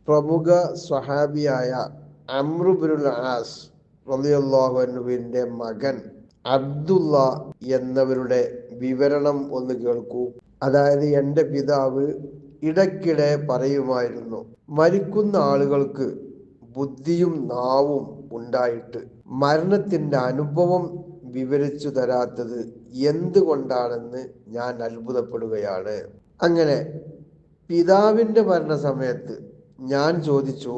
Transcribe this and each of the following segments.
പ്രമുഖ സ്വഹാബിയായ അംറു ബിനുൽ ആസ് റളിയല്ലാഹു അൻഹുവിന്റെ മകൻ അബ്ദുള്ള എന്നവരുടെ വിവരണം ഒന്ന് കേൾക്കൂ. അതായത് എൻ്റെ പിതാവ് ഇടയ്ക്കിടെ പറയുമായിരുന്നു, മരിക്കുന്ന ആളുകൾക്ക് ബുദ്ധിയും നാവും ഉണ്ടായിട്ട് മരണത്തിൻ്റെ അനുഭവം വിവരിച്ചു തരാത്തത് എന്തുകൊണ്ടാണെന്ന് ഞാൻ അത്ഭുതപ്പെടുകയാണ്. അങ്ങനെ പിതാവിൻ്റെ മരണസമയത്ത് ഞാൻ ചോദിച്ചു,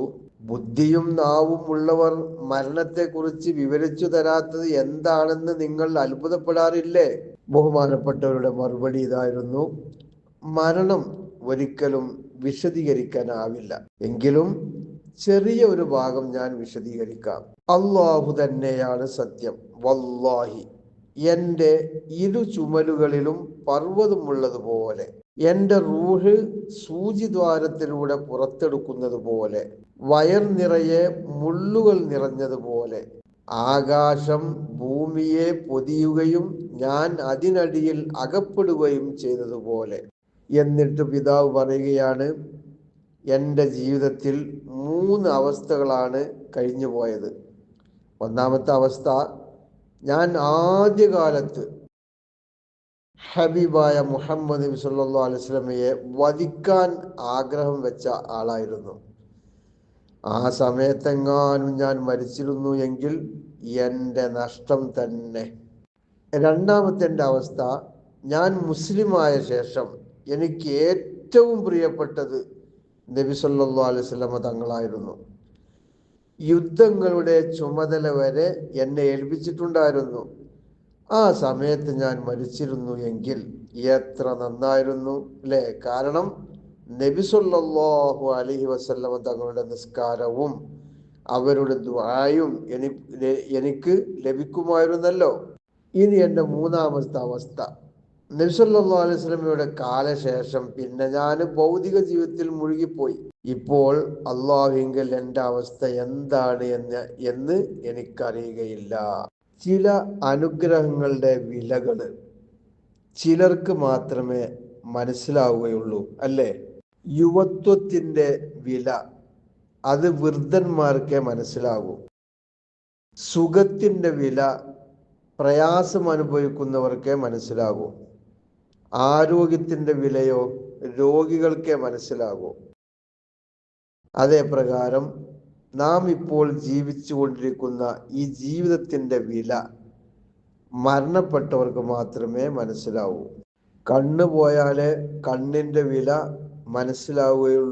ബുദ്ധിയും നാവും ഉള്ളവർ മരണത്തെക്കുറിച്ച് വിവരിച്ചു തരാത്തത് എന്താണെന്ന് നിങ്ങൾ അത്ഭുതപ്പെടാറില്ലേ? ബഹുമാനപ്പെട്ടവരുടെ മറുപടി ഇതായിരുന്നു, മരണം ഒരിക്കലും വിശദീകരിക്കാനാവില്ല. എങ്കിലും ചെറിയ ഒരു ഭാഗം ഞാൻ വിശദീകരിക്കാം. അല്ലാഹു തന്നെയാണ് സത്യം. വല്ലാഹി, എൻ്റെ ഇരു ചുമലുകളിലും പർവ്വതമുള്ളതുപോലെ, എൻ്റെ റൂഹ് സൂചിദ്വാരത്തിലൂടെ പുറത്തെടുക്കുന്നത് പോലെ, വയർ നിറയെ മുള്ളുകൾ നിറഞ്ഞതുപോലെ, ആകാശം ഭൂമിയെ പൊതിയുകയും ഞാൻ അതിനടിയിൽ അകപ്പെടുകയും ചെയ്തതുപോലെ. എന്നിട്ട് പിതാവ് പറയുകയാണ്, എൻ്റെ ജീവിതത്തിൽ 3 അവസ്ഥകളാണ് കഴിഞ്ഞു പോയത്. ഒന്നാമത്തെ അവസ്ഥ, ഞാൻ ആദ്യകാലത്ത് ഹബീബായ മുഹമ്മദ് നബി സല്ലല്ലാഹു അലൈഹി വസല്ലമയെ വധിക്കാൻ ആഗ്രഹം വെച്ച ആളായിരുന്നു. ആ സമയത്തെങ്ങാനും ഞാൻ മരിച്ചിരുന്നു എങ്കിൽ എൻ്റെ നഷ്ടം തന്നെ. രണ്ടാമത്തെ എൻ്റെ അവസ്ഥ, ഞാൻ മുസ്ലിമായ ശേഷം എനിക്ക് ഏറ്റവും പ്രിയപ്പെട്ടത് നബി സല്ലല്ലാഹു അലൈഹി വസല്ലമ തങ്ങളായിരുന്നു. യുദ്ധങ്ങളുടെ ചുമതല വരെ എന്നെ ഏൽപ്പിച്ചിട്ടുണ്ടായിരുന്നു. ആ സമയത്ത് ഞാൻ മരിച്ചിരുന്നു എങ്കിൽ എത്ര നന്നായിരുന്നു അല്ലേ? കാരണം നബി സല്ലല്ലാഹു അലൈഹി വസല്ലമ തങ്ങളുടെ നിസ്കാരവും അവരുടെ ദുആയും എനിക്ക് ലഭിക്കുമായിരുന്നല്ലോ. ഇനി എൻ്റെ മൂന്നാമത്തെ അവസ്ഥ, നബി സല്ലല്ലാഹു അലൈഹി വസല്ലമയുടെ കാലശേഷം പിന്നെ ഞാൻ ഭൗതിക ജീവിതത്തിൽ മുഴുകിപ്പോയി. ഇപ്പോൾ അല്ലാഹുവിങ്കൽ എൻ്റെ അവസ്ഥ എന്താണ് എന്ന് എനിക്കറിയുകയില്ല. ചില അനുഗ്രഹങ്ങളുടെ വിലകൾ ചിലർക്ക് മാത്രമേ മനസ്സിലാവുകയുള്ളൂ, അല്ലേ? യുവത്വത്തിൻ്റെ വില അത് വൃദ്ധന്മാർക്കേ മനസ്സിലാകൂ. സുഖത്തിൻ്റെ വില പ്രയാസം അനുഭവിക്കുന്നവർക്കേ മനസ്സിലാകൂ. ആരോഗ്യത്തിൻ്റെ വിലയോ രോഗികൾക്കേ മനസ്സിലാകൂ. അതേ പ്രകാരം നാം ഇപ്പോൾ ജീവിച്ചു കൊണ്ടിരിക്കുന്ന ഈ ജീവിതത്തിൻ്റെ വില മരണപ്പെട്ടവർക്ക് മാത്രമേ മനസ്സിലാവൂ. കണ്ണ് പോയാലേ കണ്ണിൻ്റെ വില മനസ്സിലാവുകയുള്ളൂ